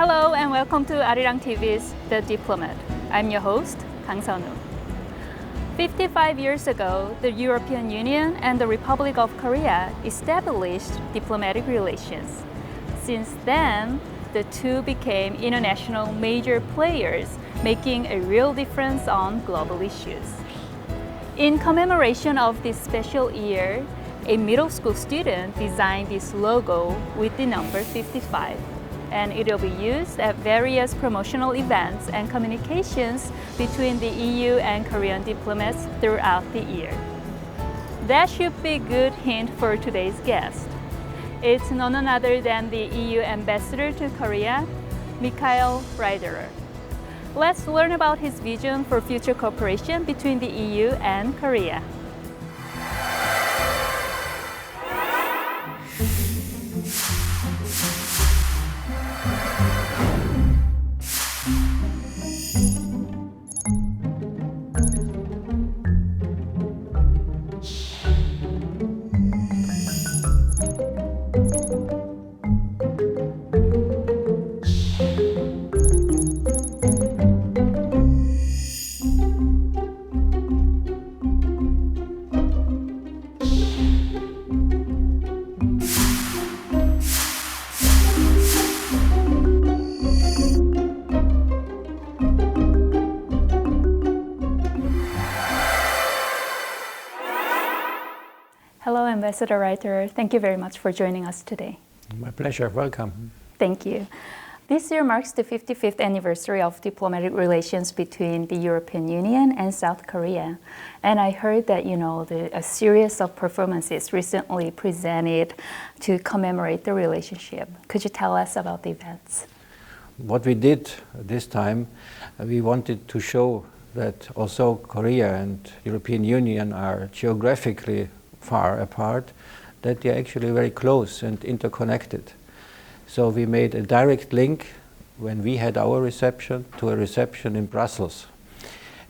Hello and welcome to Arirang TV's The Diplomat. I'm your host, Kang Seonu. 55 years ago, the European Union and the Republic of Korea established diplomatic relations. Since then, the two became international major players, making a real difference on global issues. In commemoration of this special year, a middle school student designed this logo with the number 55, and it will be used at various promotional events and communications between the EU and Korean diplomats throughout the year. That should be a good hint for today's guest. It's none other than the EU Ambassador to Korea, Michael Reiterer. Let's learn about his vision for future cooperation between the EU and Korea. Hello, Ambassador Reiterer. Thank you very much for joining us today. My pleasure. Welcome. Thank you. This year marks the 55th anniversary of diplomatic relations between the European Union and South Korea. And I heard that, a series of performances recently presented to commemorate the relationship. Could you tell us about the events? What we did this time, we wanted to show that although Korea and European Union are geographically far apart, that they're actually very close and interconnected. So we made a direct link when we had our reception to a reception in Brussels.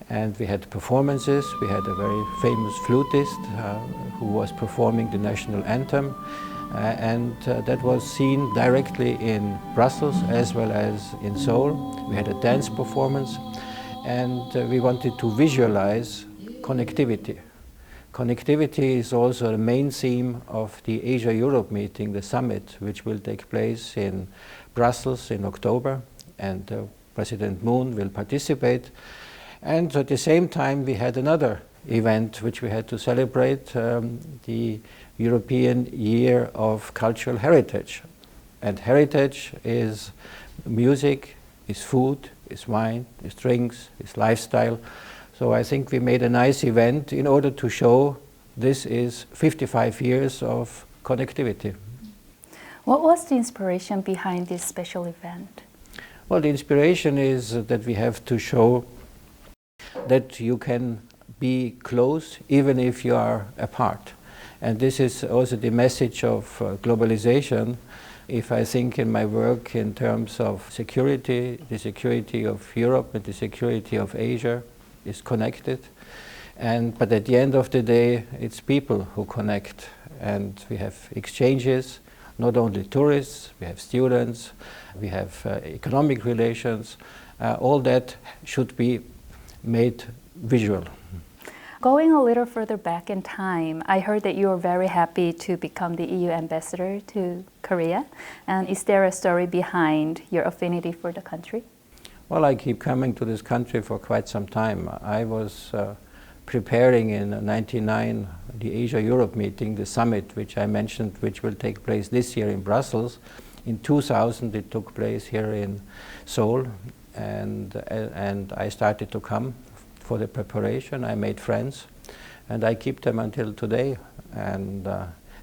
And we had performances. We had a very famous flutist who was performing the national anthem. That was seen directly in Brussels as well as in Seoul. We had a dance performance. And we wanted to visualize connectivity. Connectivity is also the main theme of the Asia-Europe meeting, the summit, which will take place in Brussels in October, and President Moon will participate. And at the same time, we had another event which we had to celebrate, the European Year of Cultural Heritage. And heritage is music, is food, is wine, is drinks, is lifestyle. So I think we made a nice event in order to show this is 55 years of connectivity. What was the inspiration behind this special event? Well, the inspiration is that we have to show that you can be close even if you are apart. And this is also the message of globalization. If I think in my work in terms of security, the security of Europe and the security of Asia is connected, but at the end of the day it's people who connect, and we have exchanges, not only tourists, we have students, we have economic relations, all that should be made visual. Going a little further back in time, I heard that you were very happy to become the EU ambassador to Korea, and is there a story behind your affinity for the country? Well, I keep coming to this country for quite some time. I was preparing in 1999 the Asia-Europe meeting, the summit which I mentioned, which will take place this year in Brussels. In 2000 it took place here in Seoul, and I started to come for the preparation. I made friends, and I keep them until today. And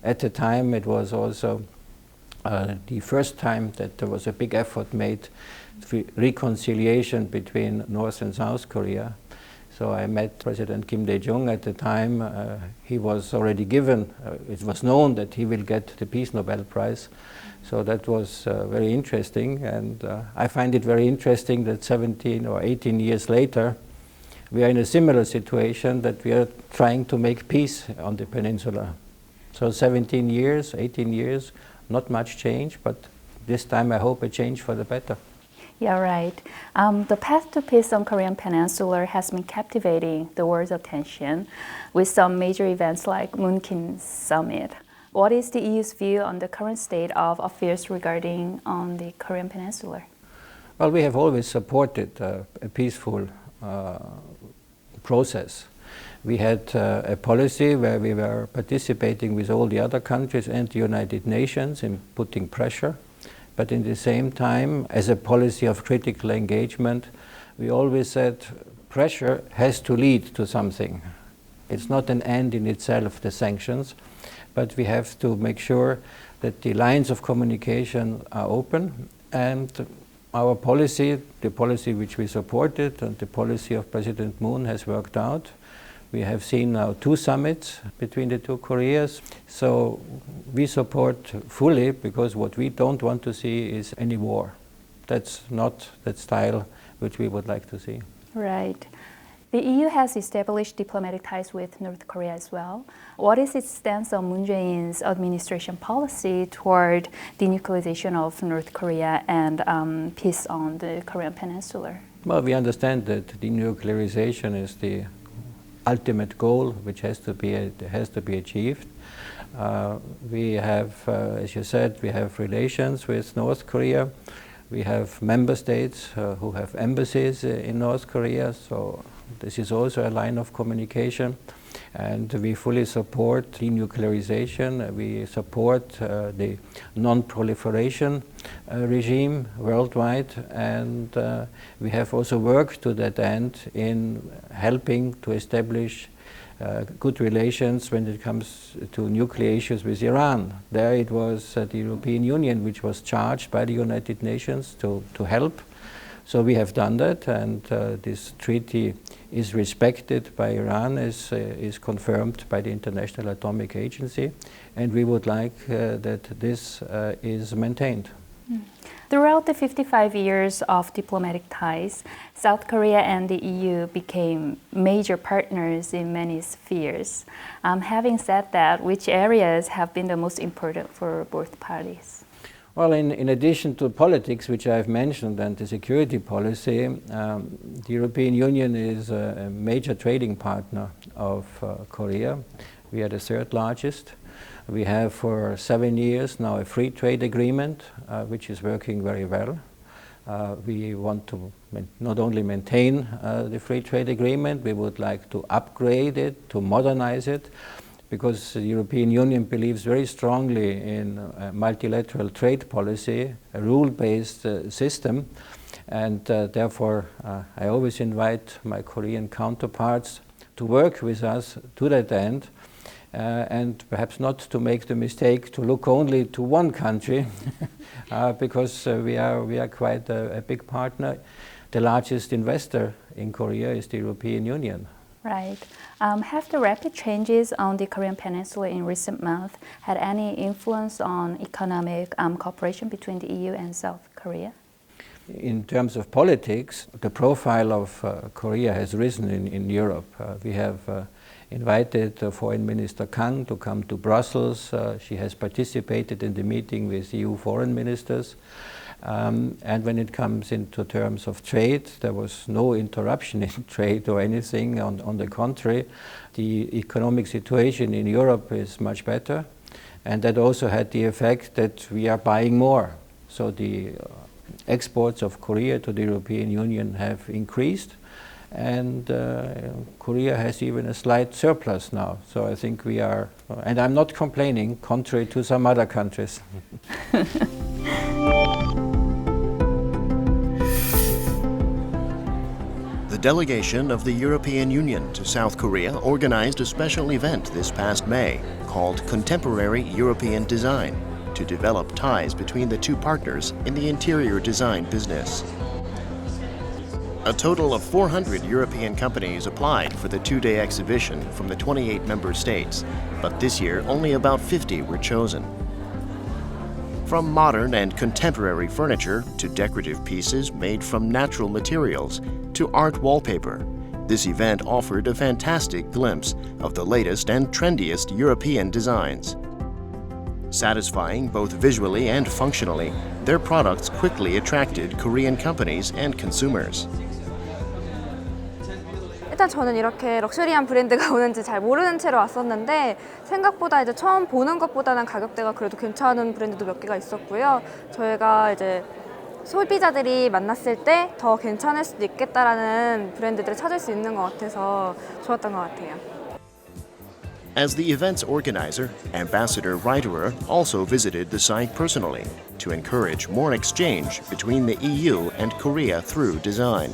at the time it was also the first time that there was a big effort made for reconciliation between North and South Korea. So I met President Kim Dae-jung at the time. He was already given, it was known that he will get the Peace Nobel Prize. So that was very interesting, and I find it very interesting that 17 or 18 years later we are in a similar situation, that we are trying to make peace on the peninsula. So 17 years, 18 years, not much change, but this time I hope a change for the better. Yeah, right. The path to peace on Korean Peninsula has been captivating the world's attention with some major events like Munkin Summit. What is the EU's view on the current state of affairs regarding on the Korean Peninsula? Well, we have always supported a peaceful process. We had a policy where we were participating with all the other countries and the United Nations in putting pressure. But in the same time, as a policy of critical engagement, we always said pressure has to lead to something. It's not an end in itself, the sanctions, but we have to make sure that the lines of communication are open, and our policy, the policy which we supported and the policy of President Moon has worked out. We have seen now 2 summits between the 2 Koreas, so we support fully, because what we don't want to see is any war. That's not that style which we would like to see. Right. The EU has established diplomatic ties with North Korea as well. What is its stance on Moon Jae-in's administration policy toward denuclearization of North Korea and peace on the Korean Peninsula? Well, we understand that denuclearization is the ultimate goal which has to be achieved. We have, as you said, we have relations with North Korea. We have member states who have embassies in North Korea, so this is also a line of communication. And we fully support denuclearization. We support the non-proliferation regime worldwide, and we have also worked to that end in helping to establish good relations when it comes to nuclear issues with Iran. There it was the European Union which was charged by the United Nations to help. So we have done that, and this treaty is respected by Iran, is confirmed by the International Atomic Agency, and we would like that this is maintained. Throughout the 55 years of diplomatic ties, South Korea and the EU became major partners in many spheres. Having said that, which areas have been the most important for both parties? Well, in addition to politics, which I've mentioned, and the security policy, the European Union is a major trading partner of Korea. We are the 3rd largest. We have for 7 years now a free trade agreement, which is working very well. We want to not only maintain the free trade agreement, we would like to upgrade it, to modernize it, because the European Union believes very strongly in a multilateral trade policy, a rule-based system, and therefore I always invite my Korean counterparts to work with us to that end, and perhaps not to make the mistake to look only to one country, because we are quite a big partner. The largest investor in Korea is the European Union. Right. Have the rapid changes on the Korean Peninsula in recent months had any influence on economic cooperation between the EU and South Korea? In terms of politics, the profile of Korea has risen in Europe. We have invited Foreign Minister Kang to come to Brussels. She has participated in the meeting with EU foreign ministers. And when it comes into terms of trade, there was no interruption in trade or anything. On the contrary, the economic situation in Europe is much better. And that also had the effect that we are buying more. So the exports of Korea to the European Union have increased. And Korea has even a slight surplus now. So I think we are, and I'm not complaining, contrary to some other countries. The delegation of the European Union to South Korea organized a special event this past May called Contemporary European Design to develop ties between the 2 partners in the interior design business. A total of 400 European companies applied for the 2-day exhibition from the 28 member states, but this year only about 50 were chosen. From modern and contemporary furniture to decorative pieces made from natural materials to art wallpaper, this event offered a fantastic glimpse of the latest and trendiest European designs. Satisfying both visually and functionally, their products quickly attracted Korean companies and consumers. 일단 저는 이렇게 럭셔리한 브랜드가 오는지 잘 모르는 채로 왔었는데 생각보다 이제 처음 보는 것보다는 가격대가 그래도 괜찮은 브랜드도 몇 개가 있었고요. 저희가 이제 소비자들이 만났을 때 더 괜찮을 수도 있겠다라는 브랜드들을 찾을 수 있는 것 같아서 좋았던 것 같아요. As the event's organizer, Ambassador Reiterer also visited the site personally to encourage more exchange between the EU and Korea through design.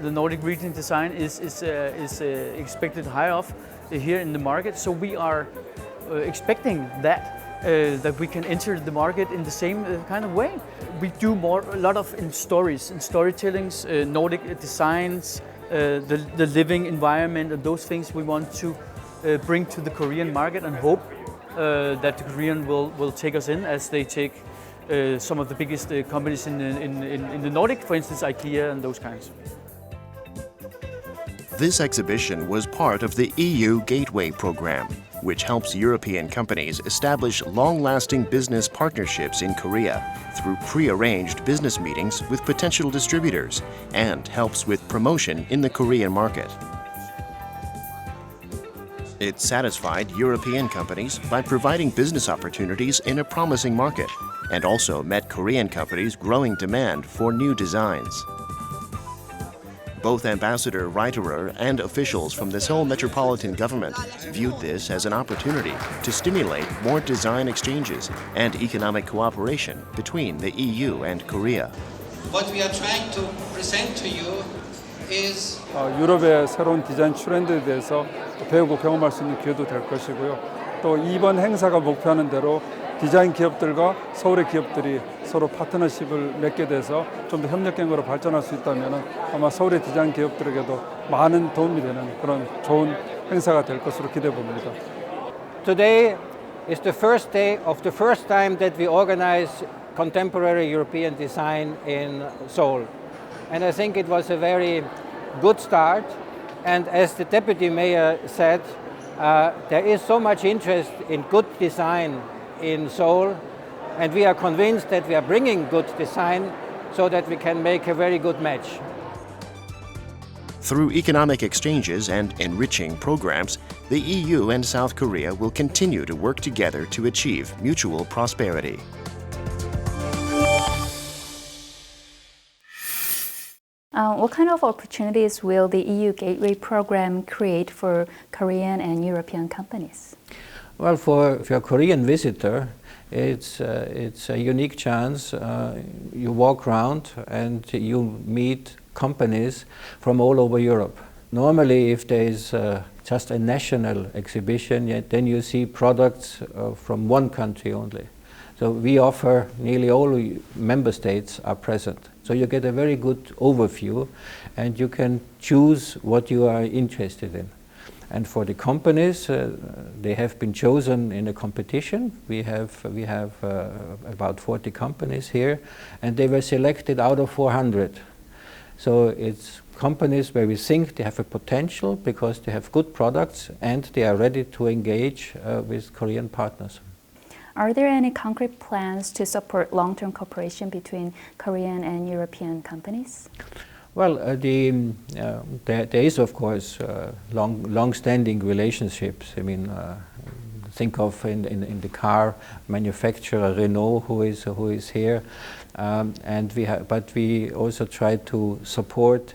The Nordic region design is expected high off here in the market, so we are expecting that we can enter the market in the same kind of way. We do a lot of in stories, in storytellings, Nordic designs, the living environment, and those things we want to bring to the Korean market, and hope that the Korean will take us in as they take some of the biggest companies in the Nordic, for instance, IKEA and those kinds. This exhibition was part of the EU Gateway program, which helps European companies establish long-lasting business partnerships in Korea through pre-arranged business meetings with potential distributors and helps with promotion in the Korean market. It satisfied European companies by providing business opportunities in a promising market and also met Korean companies' growing demand for new designs. Both Ambassador Reiterer and officials from the Seoul metropolitan government viewed this as an opportunity to stimulate more design exchanges and economic cooperation between the EU and Korea. What we are trying to present to you is 유럽의 새로운 디자인 트렌드에 대해서 배우고 경험할 수 있는 기회도 될 것이고요. 또 이번 행사가 목표하는 대로 디자인 기업들과 서울의 기업들이 서로 파트너십을 맺게 돼서 좀 더 협력경으로 발전할 수 있다면 아마 서울의 디자인 기업들에게도 많은 도움이 되는 그런 좋은 행사가 될 것으로 기대해 봅니다. Today is the first day of the first time that we organize contemporary European design in Seoul. And I think it was a very good start. And as the Deputy Mayor said, there is so much interest in good design in Seoul, and we are convinced that we are bringing good design so that we can make a very good match. Through economic exchanges and enriching programs, the EU and South Korea will continue to work together to achieve mutual prosperity. What kind of opportunities will the EU Gateway program create for Korean and European companies? Well, for a Korean visitor, it's a unique chance. You walk around and you meet companies from all over Europe. Normally, if there is just a national exhibition, then you see products from one country only. So we offer nearly all member states are present. So you get a very good overview and you can choose what you are interested in. And for the companies, they have been chosen in a competition. We have about 40 companies here, and they were selected out of 400. So it's companies where we think they have a potential because they have good products and they are ready to engage with Korean partners. Are there any concrete plans to support long-term cooperation between Korean and European companies? Well, there is, of course, long-standing relationships. I mean, think of in the car manufacturer Renault, who is here, but we also try to support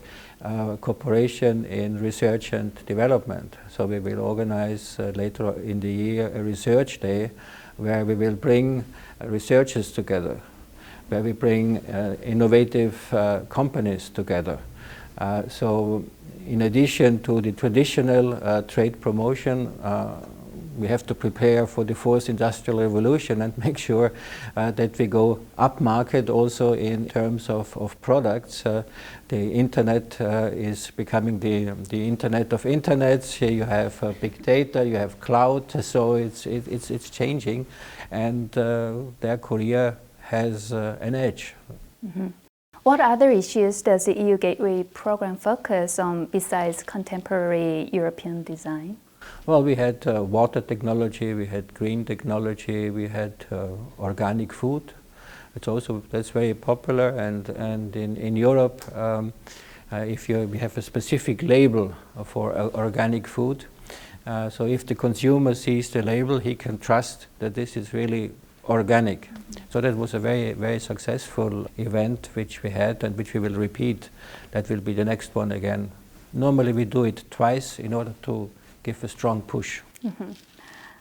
cooperation in research and development. So we will organize later in the year a research day, where we will bring researchers together, where we bring innovative companies together. So in addition to the traditional trade promotion, we have to prepare for the fourth industrial revolution and make sure that we go upmarket also in terms of products. The internet is becoming the internet of internets. Here you have big data, you have cloud, so it's changing, and there Korea has an edge. Mm-hmm. What other issues does the EU Gateway program focus on besides contemporary European design? Well, we had water technology, we had green technology, we had organic food. That's very popular, and in Europe, if we have a specific label for organic food, so if the consumer sees the label, he can trust that this is really organic. So that was a very, very successful event which we had and which we will repeat. That will be the next one again. Normally we do it twice in order to give a strong push. Mm-hmm.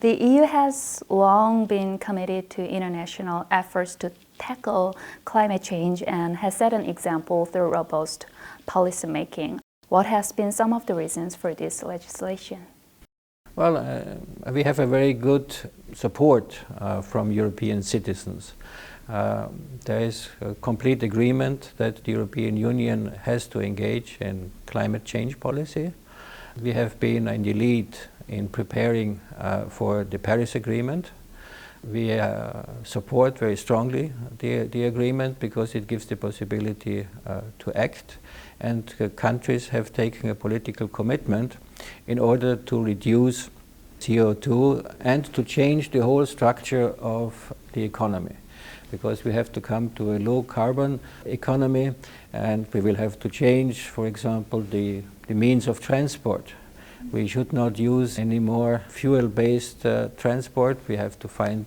The EU has long been committed to international efforts to tackle climate change and has set an example through robust policy making. What has been some of the reasons for this legislation? Well, we have a very good support from European citizens. There is a complete agreement that the European Union has to engage in climate change policy. We have been in the lead in preparing for the Paris Agreement. We support very strongly the agreement because it gives the possibility to act, and countries have taken a political commitment in order to reduce CO2 and to change the whole structure of the economy, because we have to come to a low carbon economy, and we will have to change, for example, the means of transport. We should not use any more fuel-based transport. We have to find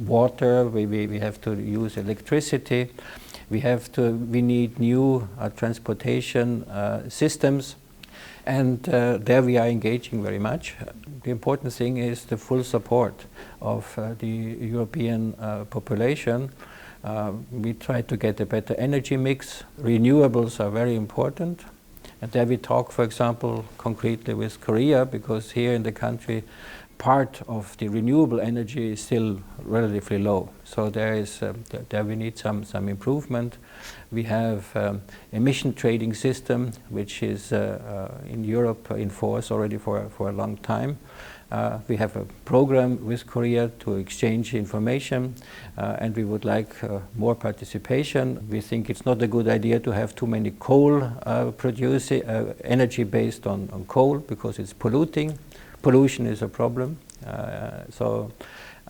water, we have to use electricity. We need new transportation systems, and there we are engaging very much. The important thing is the full support of the European population. We try to get a better energy mix. Renewables are very important. And there we talk, for example, concretely with Korea, because here in the country, part of the renewable energy is still relatively low. So there we need some improvement. We have emission trading system, which is in Europe in force already for a long time. We have a program with Korea to exchange information, and we would like more participation. We think it's not a good idea to have too many coal producing energy based on coal, because it's polluting. Pollution is a problem.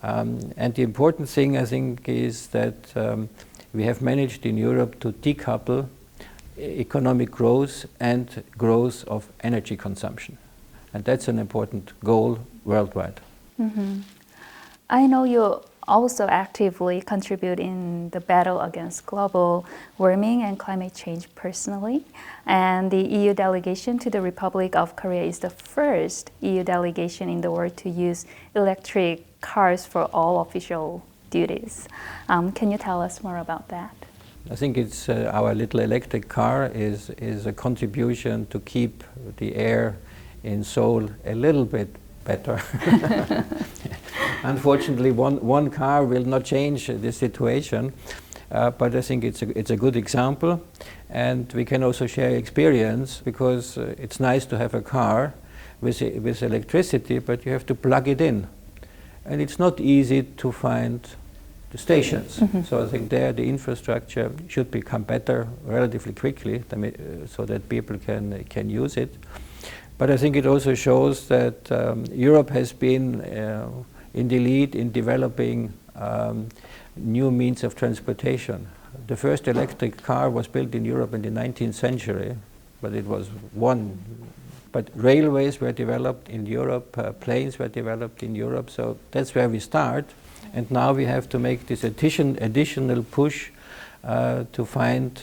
And the important thing, I think, is that we have managed in Europe to decouple economic growth and growth of energy consumption. And that's an important goal worldwide. Mm-hmm. I know you also actively contribute in the battle against global warming and climate change personally. And the EU delegation to the Republic of Korea is the first EU delegation in the world to use electric cars for all official duties. Can you tell us more about that? I think it's our little electric car is a contribution to keep the air in Seoul a little bit better. Unfortunately, one car will not change the situation, but I think it's a good example, and we can also share experience, because it's nice to have a car with electricity, but you have to plug it in, and it's not easy to find the stations. Mm-hmm. So I think there the infrastructure should become better relatively quickly, so that people can use it. But I think it also shows that Europe has been in the lead in developing new means of transportation. The first electric car was built in Europe in the 19th century, but it was one. But railways were developed in Europe, planes were developed in Europe, so that's where we start. And now we have to make this additional push to find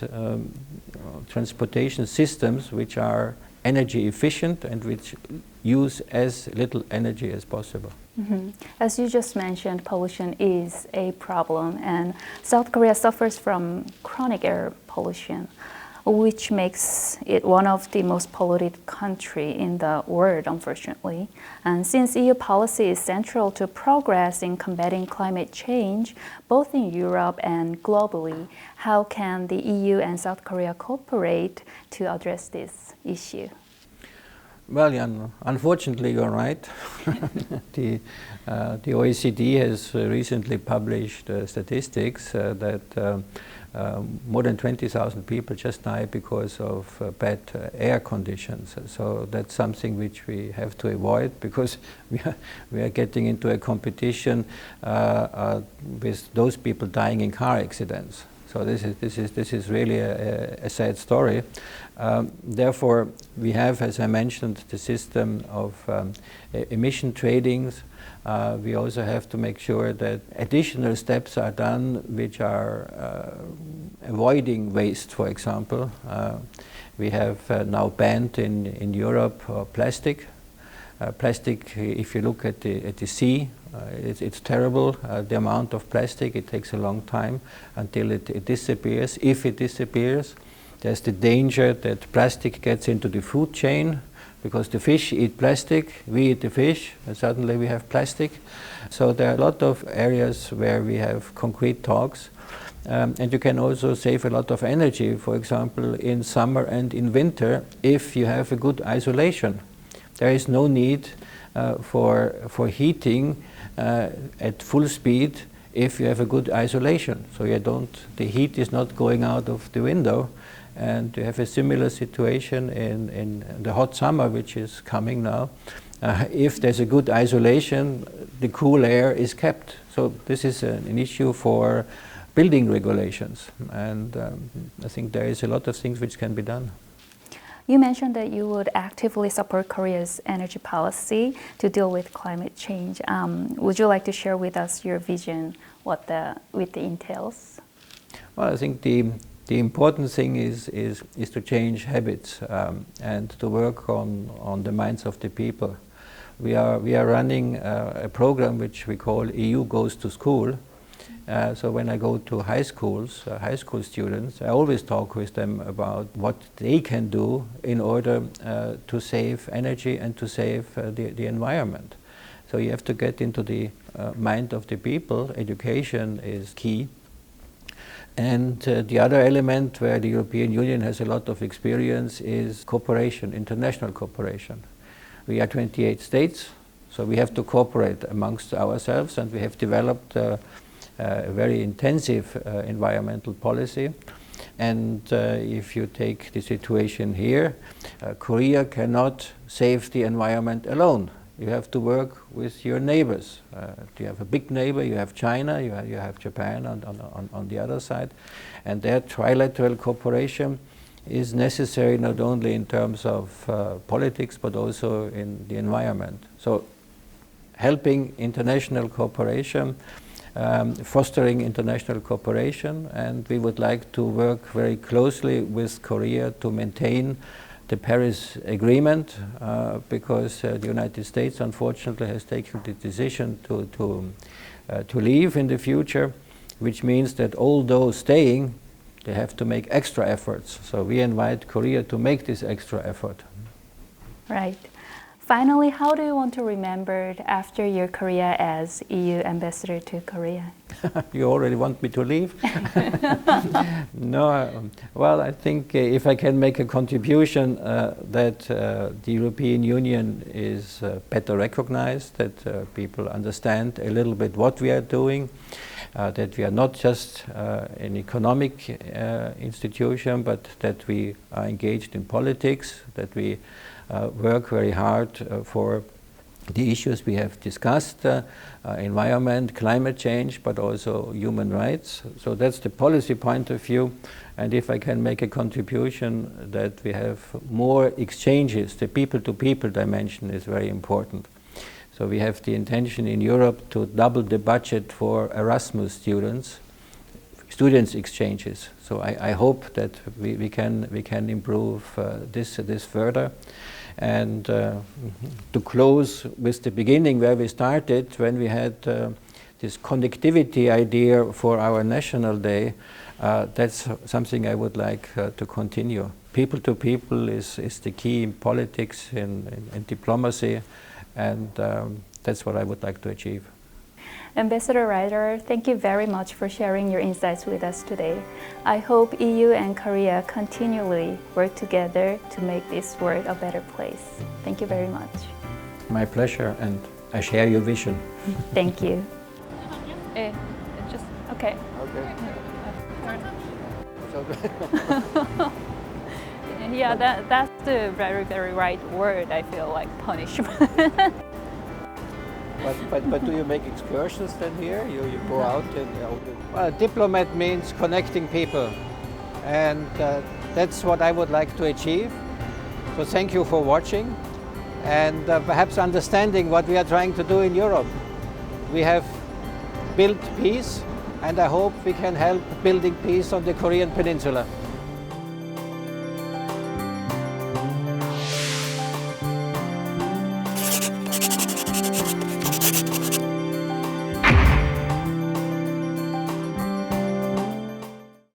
transportation systems which are energy efficient and which use as little energy as possible. Mm-hmm. As you just mentioned, pollution is a problem, and South Korea suffers from chronic air pollution, which makes it one of the most polluted countries in the world, unfortunately. And since EU policy is central to progress in combating climate change, both in Europe and globally, how can the EU and South Korea cooperate to address this issue? Well, unfortunately, you're right. The OECD has recently published statistics that more than 20,000 people just die because of bad air conditions. So that's something which we have to avoid, because we are getting into a competition with those people dying in car accidents. So this is really a sad story. Therefore, we have, as I mentioned, the system of emission tradings. We also have to make sure that additional steps are done which are avoiding waste, for example. We have now banned in Europe plastic. Plastic, if you look at the sea, it's terrible, the amount of plastic. It takes a long time until it disappears. If it disappears, there's the danger that plastic gets into the food chain, because the fish eat plastic, we eat the fish, and suddenly we have plastic. So there are a lot of areas where we have concrete talks. And you can also save a lot of energy, for example, in summer and in winter, if you have a good isolation. There is no need for heating at full speed if you have a good isolation. So the heat is not going out of the window. And you have a similar situation in the hot summer, which is coming now. If there's a good isolation, the cool air is kept. So this is an issue for building regulations. And I think there is a lot of things which can be done. You mentioned that you would actively support Korea's energy policy to deal with climate change. Would you like to share with us your vision, what it entails? Well, I think the important thing is to change habits and to work on the minds of the people. We are running a program which we call EU Goes to School. So when I go to high school students, I always talk with them about what they can do in order to save energy and to save the environment. So you have to get into the mind of the people. Education is key. And the other element where the European Union has a lot of experience is cooperation, international cooperation. We are 28 states, so we have to cooperate amongst ourselves, and we have developed a very intensive environmental policy. And if you take the situation here, Korea cannot save the environment alone. You have to work with your neighbors. You have a big neighbor, you have China, you have Japan on the other side. And their trilateral cooperation is necessary not only in terms of politics, but also in the environment. So helping international cooperation, fostering international cooperation, and we would like to work very closely with Korea to maintain the Paris Agreement, because the United States unfortunately has taken the decision to leave in the future, which means that all those staying, they have to make extra efforts. So we invite Korea to make this extra effort. Right. Finally, how do you want to be remembered after your career as EU ambassador to Korea? You already want me to leave? No, well, I think if I can make a contribution that the European Union is better recognized, that people understand a little bit what we are doing, that we are not just an economic institution, but that we are engaged in politics, that we work very hard for the issues we have discussed, environment, climate change, but also human rights. So that's the policy point of view. And if I can make a contribution that we have more exchanges, the people-to-people dimension is very important. So we have the intention in Europe to double the budget for Erasmus students exchanges. So I hope that we can improve this further. And to close with the beginning where we started, when we had this connectivity idea for our National Day, that's something I would like to continue. People to people is the key in politics, in diplomacy, and that's what I would like to achieve. Ambassador Reiterer, thank you very much for sharing your insights with us today. I hope EU and Korea continually work together to make this world a better place. Thank you very much. My pleasure, and I share your vision. Thank you. Just okay. Yeah, that's the very, very right word. I feel like punishment. But do you make excursions then here? You go out and... Well, diplomat means connecting people, and that's what I would like to achieve. So thank you for watching, and perhaps understanding what we are trying to do in Europe. We have built peace, and I hope we can help building peace on the Korean Peninsula.